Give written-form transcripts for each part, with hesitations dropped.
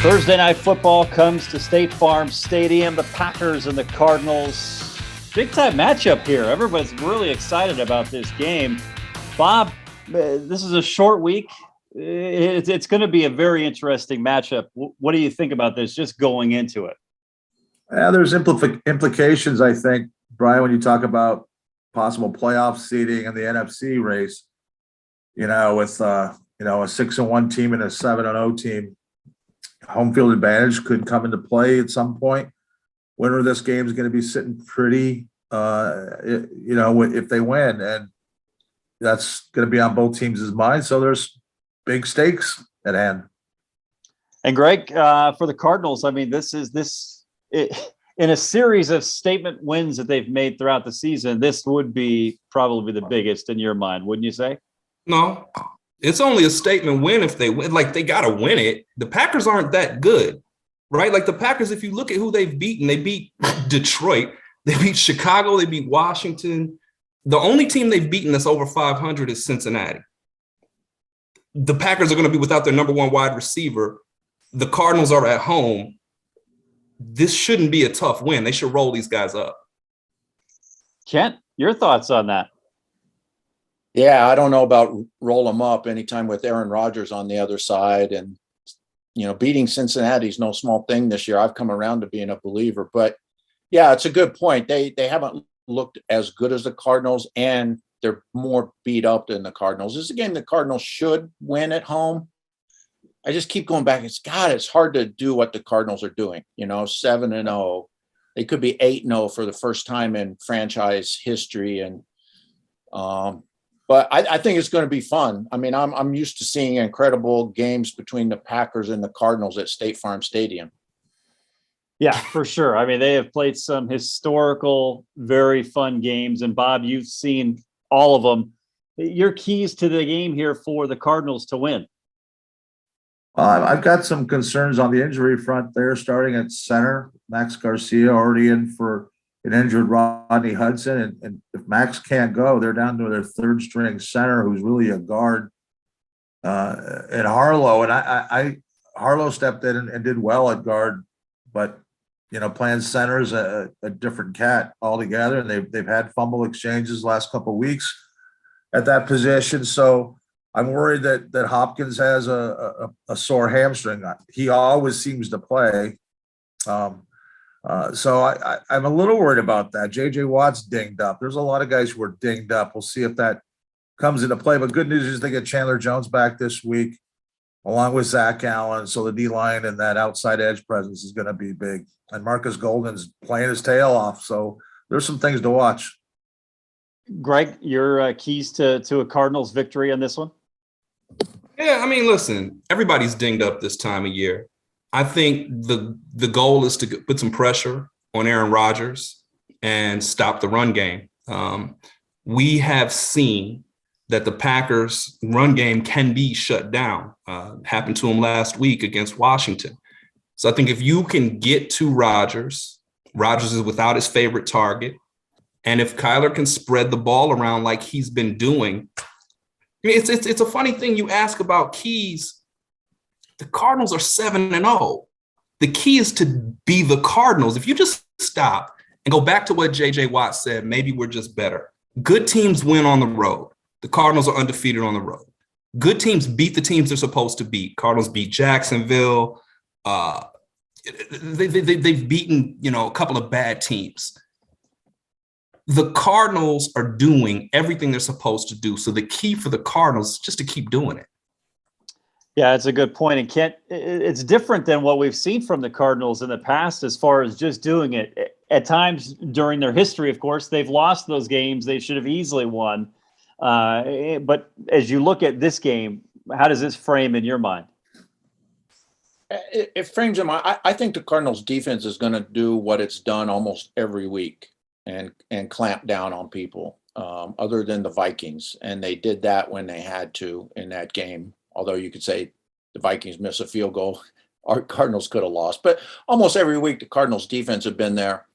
Thursday night football comes to State Farm Stadium. The Packers and the Cardinals. Big time matchup here. Everybody's really excited about this game. Bob, this is a short week. It's going to be a very interesting matchup. What do you think about this just going into it? There's implications, I think, Brian, when you talk about possible playoff seeding in the NFC race, with a 6-1 team and a 7-0 team. Home field advantage could come into play at some point. Winner of this game is going to be sitting pretty, if they win, and that's going to be on both teams' minds. So there's big stakes at hand. And Greg, for the Cardinals, I mean, in a series of statement wins that they've made throughout the season, this would be probably the biggest in your mind, wouldn't you say? No. It's only a statement win if they win. Like, they got to win it. The Packers aren't that good, right? Like, the Packers, if you look at who they've beaten, they beat Detroit, they beat Chicago, they beat Washington. The only team they've beaten that's over 500 is Cincinnati. The Packers are going to be without their number one wide receiver. The Cardinals are at home. This shouldn't be a tough win. They should roll these guys up. Kent, your thoughts on that? Yeah, I don't know about roll them up anytime with Aaron Rodgers on the other side. And, beating Cincinnati is no small thing this year. I've come around to being a believer. But, yeah, it's a good point. They haven't looked as good as the Cardinals, and they're more beat up than the Cardinals. This is a game the Cardinals should win at home. I just keep going back. It's hard to do what the Cardinals are doing, 7-0. They could be 8-0 for the first time in franchise history. And, but I think it's going to be fun. I mean, I'm used to seeing incredible games between the Packers and the Cardinals at State Farm Stadium. Yeah, for sure. I mean, they have played some historical, very fun games. And Bob, you've seen all of them. Your keys to the game here for the Cardinals to win? I've got some concerns on the injury front there, starting at center. Max Garcia already in for an injured Rodney Hudson. And if Max can't go, they're down to their third string center, who's really a guard, and Harlow. And Harlow stepped in and did well at guard, but, playing center is a different cat altogether. And they've had fumble exchanges last couple of weeks at that position. So I'm worried that Hopkins has a sore hamstring. He always seems to play. So I'm a little worried about that. J.J. Watt's dinged up. There's a lot of guys who are dinged up. We'll see if that comes into play. But good news is they get Chandler Jones back this week, along with Zach Allen. So the D-line and that outside edge presence is going to be big. And Marcus Golden's playing his tail off. So there's some things to watch. Greg, your keys to a Cardinals victory on this one? Yeah, I mean, listen, everybody's dinged up this time of year. I think the goal is to put some pressure on Aaron Rodgers and stop the run game. We have seen that the Packers' run game can be shut down. Happened to him last week against Washington. So I think if you can get to Rodgers is without his favorite target. And if Kyler can spread the ball around like he's been doing, I mean, it's a funny thing you ask about keys. The Cardinals are 7-0. The key is to be the Cardinals. If you just stop and go back to what J.J. Watt said, maybe we're just better. Good teams win on the road. The Cardinals are undefeated on the road. Good teams beat the teams they're supposed to beat. Cardinals beat Jacksonville. They've beaten, a couple of bad teams. The Cardinals are doing everything they're supposed to do. So the key for the Cardinals is just to keep doing it. Yeah, it's a good point. And Kent, it's different than what we've seen from the Cardinals in the past as far as just doing it. At times during their history, of course, they've lost those games they should have easily won. But as you look at this game, how does this frame in your mind? It frames in my. I think the Cardinals defense is going to do what it's done almost every week and clamp down on people, other than the Vikings. And they did that when they had to in that game. Although you could say the Vikings miss a field goal, our Cardinals could have lost. But almost every week, the Cardinals defense have been there.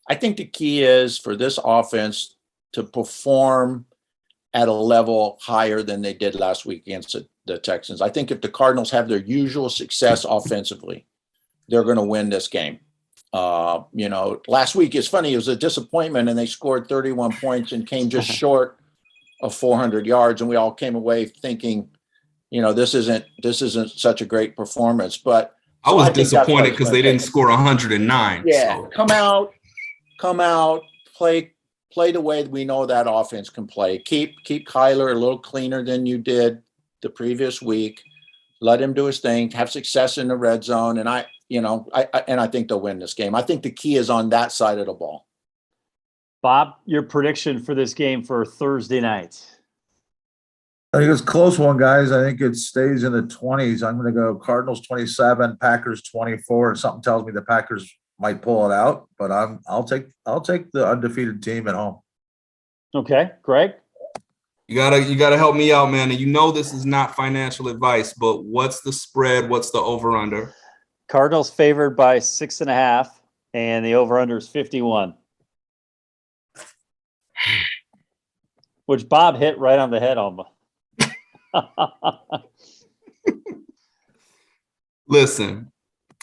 I think the key is for this offense to perform at a level higher than they did last week against the Texans. I think if the Cardinals have their usual success offensively, they're going to win this game. Last week is funny. It was a disappointment, and they scored 31 points and came just short of 400 yards. And we all came away thinking, this isn't such a great performance. But I was disappointed because they didn't score 109. Yeah, so. come out, play the way we know that offense can play. Keep Kyler a little cleaner than you did the previous week. Let him do his thing. Have success in the red zone, and I think they'll win this game. I think the key is on that side of the ball. Bob, your prediction for this game for Thursday night? I think it's a close one, guys. I think it stays in the 20s. I'm going to go Cardinals 27, Packers 24. And something tells me the Packers might pull it out, but I'll take the undefeated team at home. Okay, Greg. You gotta help me out, man. And this is not financial advice, but what's the spread? What's the over/under? Cardinals favored by 6.5, and the over/under is 51. Which Bob hit right on the head almost. Listen,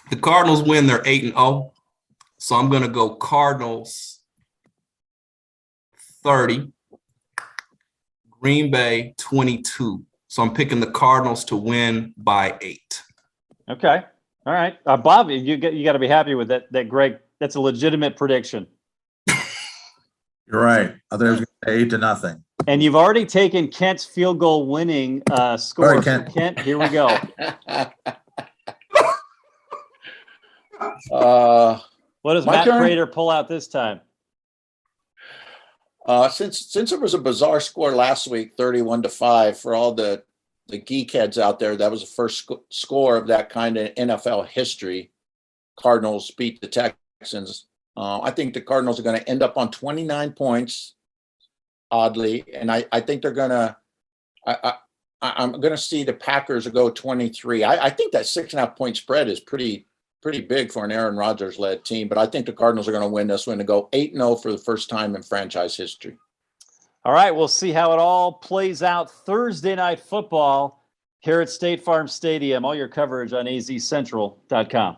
the Cardinals win. They're 8-0, so I'm gonna go Cardinals 30. Green Bay 22. So I'm picking the Cardinals to win by 8. Okay. All right. Bob, you got to be happy with that, Greg. That's a legitimate prediction. You're right. Others 8-0. And you've already taken Kent's field goal winning score. Right, Kent. So Kent, here we go. What does Matt Prater pull out this time? Since it was a bizarre score last week, 31-5, for all the geek heads out there, that was the first score of that kind of NFL history. Cardinals beat the Texans. I think the Cardinals are going to end up on 29 points, oddly, and I think they're going to. I'm going to see the Packers go 23. I think that 6.5-point spread is pretty big for an Aaron Rodgers led team, but I think the Cardinals are going to win this one and go 8-0 for the first time in franchise history. All right, we'll see how it all plays out Thursday night football here at State Farm Stadium. All your coverage on azcentral.com.